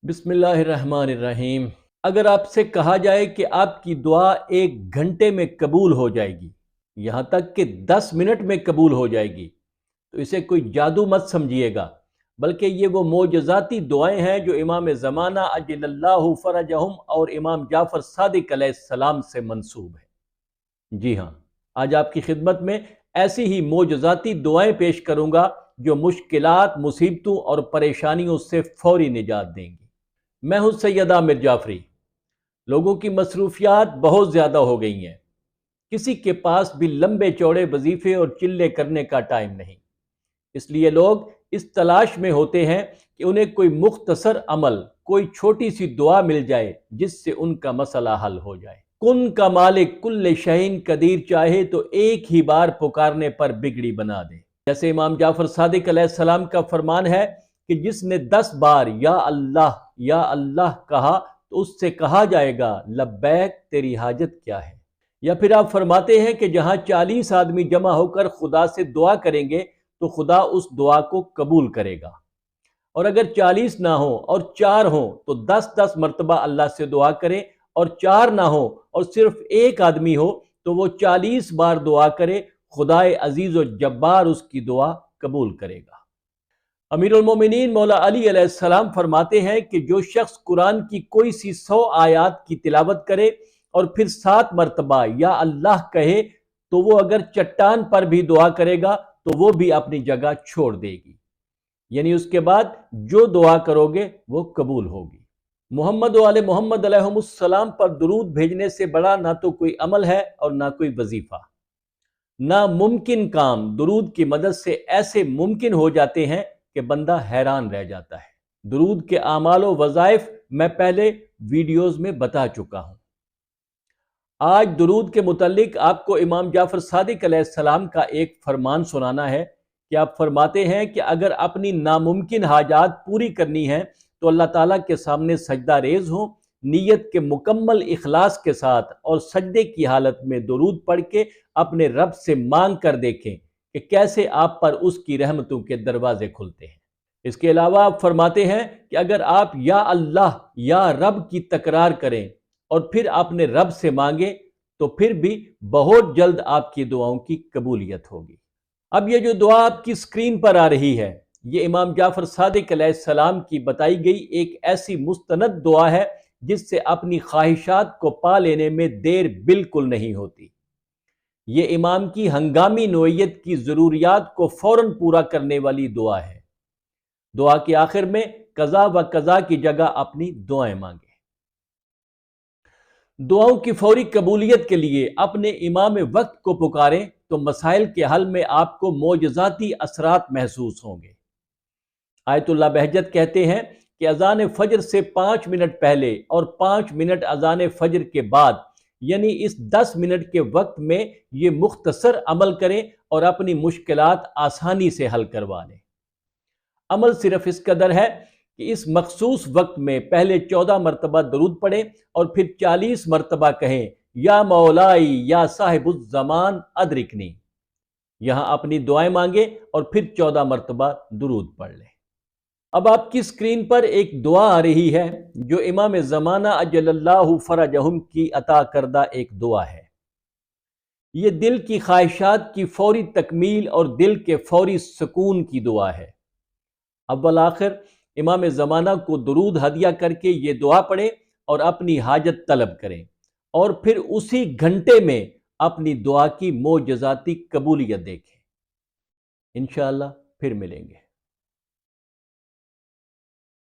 بسم اللہ الرحمن الرحیم۔ اگر آپ سے کہا جائے کہ آپ کی دعا 1 گھنٹے میں قبول ہو جائے گی، یہاں تک کہ 10 منٹ میں قبول ہو جائے گی، تو اسے کوئی جادو مت سمجھیے گا، بلکہ یہ وہ معجزاتی دعائیں ہیں جو امام زمانہ عجل اللہ فرجہم اور امام جعفر صادق علیہ السلام سے منسوب ہے۔ جی ہاں، آج آپ کی خدمت میں ایسی ہی معجزاتی دعائیں پیش کروں گا جو مشکلات، مصیبتوں اور پریشانیوں سے فوری نجات دیں گی۔ میں ہوں سید عامر جعفری۔ لوگوں کی مصروفیات بہت زیادہ ہو گئی ہیں، کسی کے پاس بھی لمبے چوڑے وظیفے اور چلے کرنے کا ٹائم نہیں، اس لیے لوگ اس تلاش میں ہوتے ہیں کہ انہیں کوئی مختصر عمل، کوئی چھوٹی سی دعا مل جائے جس سے ان کا مسئلہ حل ہو جائے۔ کن کا مالک کل شئین قدیر چاہے تو ایک ہی بار پکارنے پر بگڑی بنا دے۔ جیسے امام جعفر صادق علیہ السلام کا فرمان ہے کہ جس نے 10 بار یا اللہ کہا تو اس سے کہا جائے گا لبیک، تیری حاجت کیا ہے؟ یا پھر آپ فرماتے ہیں کہ جہاں 40 آدمی جمع ہو کر خدا سے دعا کریں گے تو خدا اس دعا کو قبول کرے گا، اور اگر 40 نہ ہوں اور 4 ہوں تو 10 مرتبہ اللہ سے دعا کریں، اور 4 نہ ہوں اور صرف ایک آدمی ہو تو وہ 40 بار دعا کرے، خدائے عزیز و جبار اس کی دعا قبول کرے گا۔ امیر المومنین مولا علی علیہ السلام فرماتے ہیں کہ جو شخص قرآن کی کوئی سی 100 آیات کی تلاوت کرے اور پھر 7 مرتبہ یا اللہ کہے تو وہ اگر چٹان پر بھی دعا کرے گا تو وہ بھی اپنی جگہ چھوڑ دے گی، یعنی اس کے بعد جو دعا کرو گے وہ قبول ہوگی۔ محمد و آل محمد علیہم السلام پر درود بھیجنے سے بڑا نہ تو کوئی عمل ہے اور نہ کوئی وظیفہ۔ ناممکن کام درود کی مدد سے ایسے ممکن ہو جاتے ہیں کہ بندہ حیران رہ جاتا ہے۔ درود کے اعمال و وظائف میں پہلے ویڈیوز میں بتا چکا ہوں۔ آج درود کے متعلق آپ کو امام جعفر صادق علیہ السلام کا ایک فرمان سنانا ہے کہ آپ فرماتے ہیں کہ اگر اپنی ناممکن حاجات پوری کرنی ہیں تو اللہ تعالیٰ کے سامنے سجدہ ریز ہوں، نیت کے مکمل اخلاص کے ساتھ اور سجدے کی حالت میں درود پڑھ کے اپنے رب سے مانگ کر دیکھیں کہ کیسے آپ پر اس کی رحمتوں کے دروازے کھلتے ہیں۔ اس کے علاوہ آپ فرماتے ہیں کہ اگر آپ یا اللہ یا رب کی تکرار کریں اور پھر اپنے رب سے مانگیں تو پھر بھی بہت جلد آپ کی دعاؤں کی قبولیت ہوگی۔ اب یہ جو دعا آپ کی اسکرین پر آ رہی ہے، یہ امام جعفر صادق علیہ السلام کی بتائی گئی ایک ایسی مستند دعا ہے جس سے اپنی خواہشات کو پا لینے میں دیر بالکل نہیں ہوتی۔ یہ امام کی ہنگامی نوعیت کی ضروریات کو فوراً پورا کرنے والی دعا ہے۔ دعا کے آخر میں قضا و قضا کی جگہ اپنی دعائیں مانگیں۔ دعاؤں کی فوری قبولیت کے لیے اپنے امام وقت کو پکاریں تو مسائل کے حل میں آپ کو معجزاتی اثرات محسوس ہوں گے۔ آیت اللہ بہجت کہتے ہیں کہ اذان فجر سے 5 منٹ پہلے اور 5 منٹ اذان فجر کے بعد، یعنی اس 10 منٹ کے وقت میں یہ مختصر عمل کریں اور اپنی مشکلات آسانی سے حل کروا لیں۔ عمل صرف اس قدر ہے کہ اس مخصوص وقت میں پہلے 14 مرتبہ درود پڑھیں اور پھر 40 مرتبہ کہیں یا مولائی یا صاحب الزمان ادرکنی، یہاں اپنی دعائیں مانگیں اور پھر 14 مرتبہ درود پڑھ لیں۔ اب آپ کی اسکرین پر ایک دعا آ رہی ہے جو امام زمانہ عجل اللہ فرجہم کی عطا کردہ ایک دعا ہے۔ یہ دل کی خواہشات کی فوری تکمیل اور دل کے فوری سکون کی دعا ہے۔ اول آخر امام زمانہ کو درود ہدیہ کر کے یہ دعا پڑھیں اور اپنی حاجت طلب کریں، اور پھر اسی گھنٹے میں اپنی دعا کی معجزاتی قبولیت دیکھیں۔ انشاءاللہ پھر ملیں گے۔